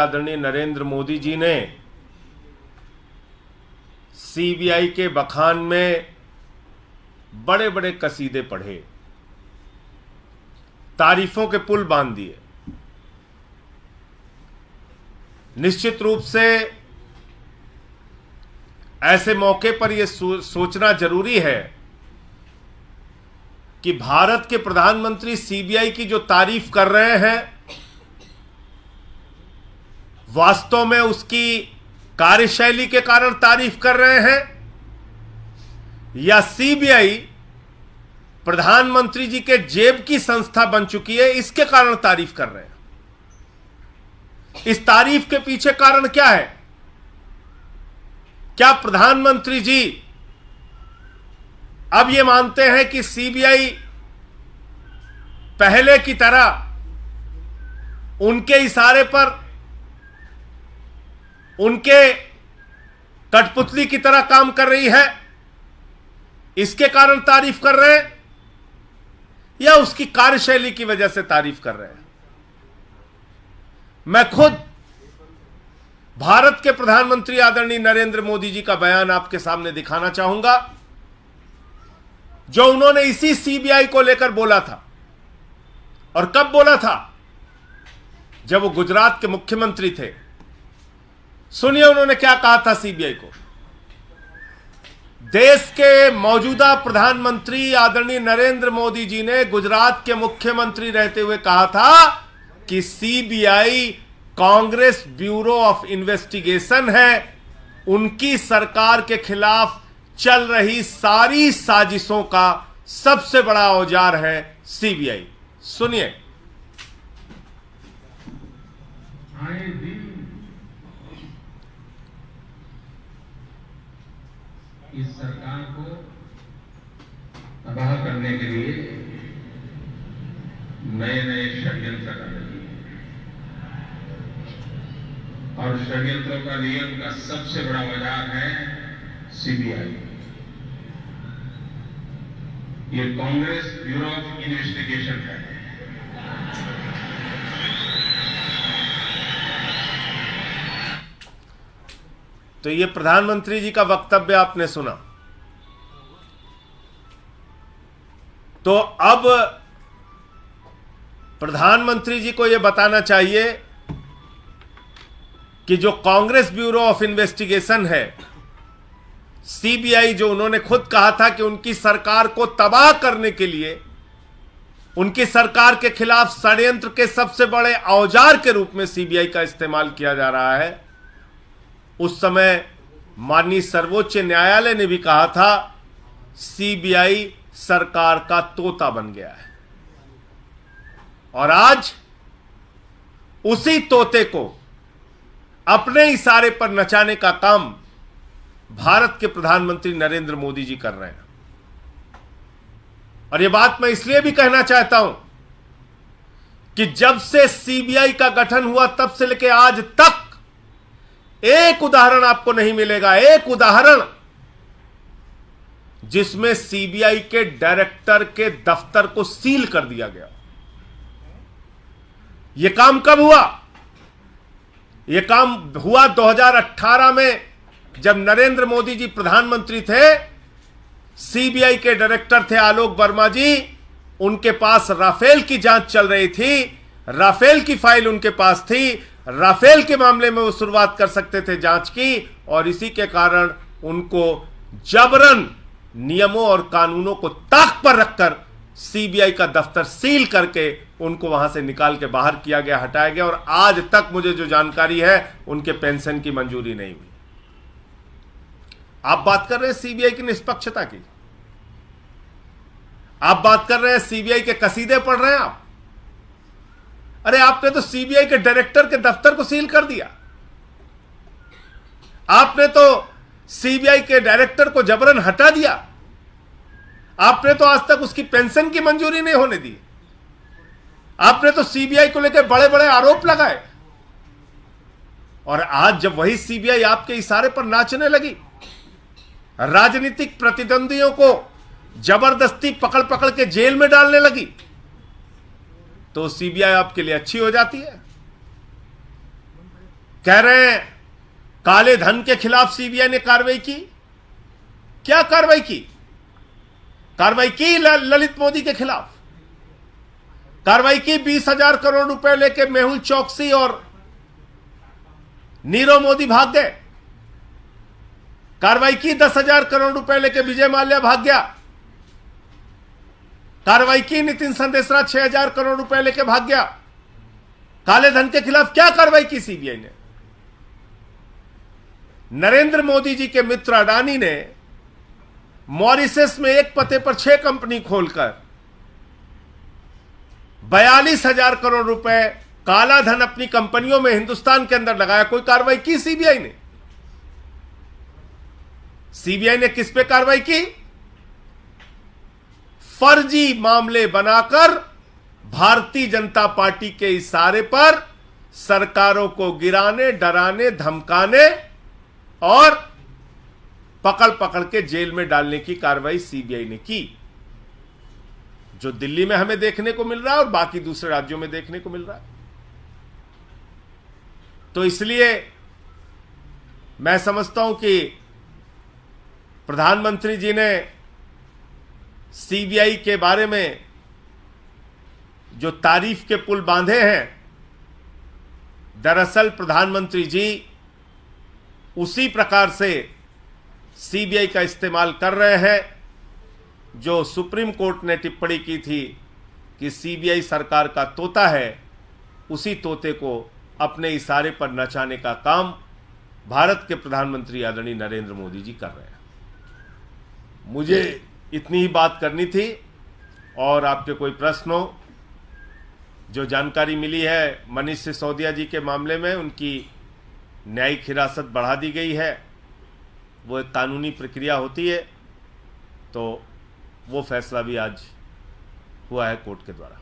आदरणीय नरेंद्र मोदी जी ने सीबीआई के बखान में बड़े बड़े कसीदे पढ़े, तारीफों के पुल बांध दिए। निश्चित रूप से ऐसे मौके पर यह सोचना जरूरी है कि भारत के प्रधानमंत्री सीबीआई की जो तारीफ कर रहे हैं, वास्तव में उसकी कार्यशैली के कारण तारीफ कर रहे हैं या सीबीआई प्रधानमंत्री जी के जेब की संस्था बन चुकी है, इसके कारण तारीफ कर रहे हैं। इस तारीफ के पीछे कारण क्या है? क्या प्रधानमंत्री जी अब यह मानते हैं कि सीबीआई पहले की तरह उनके इशारे पर, उनके कठपुतली की तरह काम कर रही है, इसके कारण तारीफ कर रहे हैं या उसकी कार्यशैली की वजह से तारीफ कर रहे हैं? मैं खुद भारत के प्रधानमंत्री आदरणीय नरेंद्र मोदी जी का बयान आपके सामने दिखाना चाहूंगा, जो उन्होंने इसी सीबीआई को लेकर बोला था। और कब बोला था? जब वो गुजरात के मुख्यमंत्री थे। सुनिए उन्होंने क्या कहा था सीबीआई को। देश के मौजूदा प्रधानमंत्री आदरणीय नरेंद्र मोदी जी ने गुजरात के मुख्यमंत्री रहते हुए कहा था कि CBI Congress bureau of investigation है, उनकी सरकार के खिलाफ चल रही सारी साजिशों का सबसे बड़ा औजार है सीबीआई। सुनिए। इस सरकार को तबाह करने के लिए नए नए षड्यंत्र कर रही है और षड्यंत्रों का नियम का सबसे बड़ा औजार है सीबीआई। ये कांग्रेस ब्यूरो ऑफ इन्वेस्टिगेशन है। तो ये प्रधानमंत्री जी का वक्तव्य आपने सुना। तो अब प्रधानमंत्री जी को यह बताना चाहिए कि जो कांग्रेस ब्यूरो ऑफ इन्वेस्टिगेशन है, सीबीआई, जो उन्होंने खुद कहा था कि उनकी सरकार को तबाह करने के लिए, उनकी सरकार के खिलाफ षड्यंत्र के सबसे बड़े औजार के रूप में सीबीआई का इस्तेमाल किया जा रहा है, उस समय माननीय सर्वोच्च न्यायालय ने भी कहा था सीबीआई सरकार का तोता बन गया है। और आज उसी तोते को अपने इशारे पर नचाने का काम भारत के प्रधानमंत्री नरेंद्र मोदी जी कर रहे हैं। और यह बात मैं इसलिए भी कहना चाहता हूं कि जब से सीबीआई का गठन हुआ तब से लेकर आज तक एक उदाहरण आपको नहीं मिलेगा, एक उदाहरण जिसमें सीबीआई के डायरेक्टर के दफ्तर को सील कर दिया गया। यह काम कब हुआ? यह काम हुआ 2018 में, जब नरेंद्र मोदी जी प्रधानमंत्री थे। सीबीआई के डायरेक्टर थे आलोक वर्मा जी, उनके पास राफेल की जांच चल रही थी, राफेल की फाइल उनके पास थी, राफेल के मामले में वो शुरुआत कर सकते थे जांच की, और इसी के कारण उनको जबरन नियमों और कानूनों को ताक पर रखकर सीबीआई का दफ्तर सील करके उनको वहां से निकाल के बाहर किया गया, हटाया गया। और आज तक मुझे जो जानकारी है, उनके पेंशन की मंजूरी नहीं हुई। आप बात कर रहे हैं सीबीआई की निष्पक्षता की, आप बात कर रहे हैं सीबीआई के कसीदे पढ़ रहे हैं आप। अरे आपने तो सीबीआई के डायरेक्टर के दफ्तर को सील कर दिया। आपने तो सीबीआई के डायरेक्टर को जबरन हटा दिया। आपने तो आज तक उसकी पेंशन की मंजूरी नहीं होने दी। आपने तो सीबीआई को लेकर बड़े बड़े आरोप लगाए। और आज जब वही सीबीआई आपके इशारे पर नाचने लगी, राजनीतिक प्रतिद्वंदियों को जबरदस्ती पकड़ पकड़ के जेल में डालने लगी, तो सीबीआई आपके लिए अच्छी हो जाती है। कह रहे हैं काले धन के खिलाफ सीबीआई ने कार्रवाई की। क्या कार्रवाई की? कार्रवाई की ललित मोदी के खिलाफ, कार्रवाई की 20,000 करोड़ रुपए लेके मेहुल चौकसी और नीरव मोदी भाग गए। कार्रवाई की 10,000 करोड़ रुपए लेके विजय माल्या भाग गया। कार्रवाई की नितिन संदेशरा 6,000 करोड़ रुपए लेके भाग गया। काले धन के खिलाफ क्या कार्रवाई की सीबीआई ने? नरेंद्र मोदी जी के मित्र अडानी ने मॉरिशस में एक पते पर 6 कंपनी खोलकर 42,000 करोड़ रुपए काला धन अपनी कंपनियों में हिंदुस्तान के अंदर लगाया। कोई कार्रवाई की सीबीआई ने? सीबीआई ने किस पे कार्रवाई की? फर्जी मामले बनाकर भारतीय जनता पार्टी के इशारे पर सरकारों को गिराने, डराने, धमकाने और पकड़ पकड़ के जेल में डालने की कार्रवाई सीबीआई ने की, जो दिल्ली में हमें देखने को मिल रहा है और बाकी दूसरे राज्यों में देखने को मिल रहा है। तो इसलिए मैं समझता हूं कि प्रधानमंत्री जी ने सीबीआई के बारे में जो तारीफ के पुल बांधे हैं, दरअसल प्रधानमंत्री जी उसी प्रकार से सीबीआई का इस्तेमाल कर रहे हैं जो सुप्रीम कोर्ट ने टिप्पणी की थी कि सीबीआई सरकार का तोता है। उसी तोते को अपने इशारे पर नचाने का काम भारत के प्रधानमंत्री आदरणीय नरेंद्र मोदी जी कर रहे हैं। मुझे इतनी ही बात करनी थी, और आपके कोई प्रश्न हो? जो जानकारी मिली है मनीष सिसोदिया जी के मामले में, उनकी न्यायिक हिरासत बढ़ा दी गई है। वो एक कानूनी प्रक्रिया होती है, तो वो फैसला भी आज हुआ है कोर्ट के द्वारा।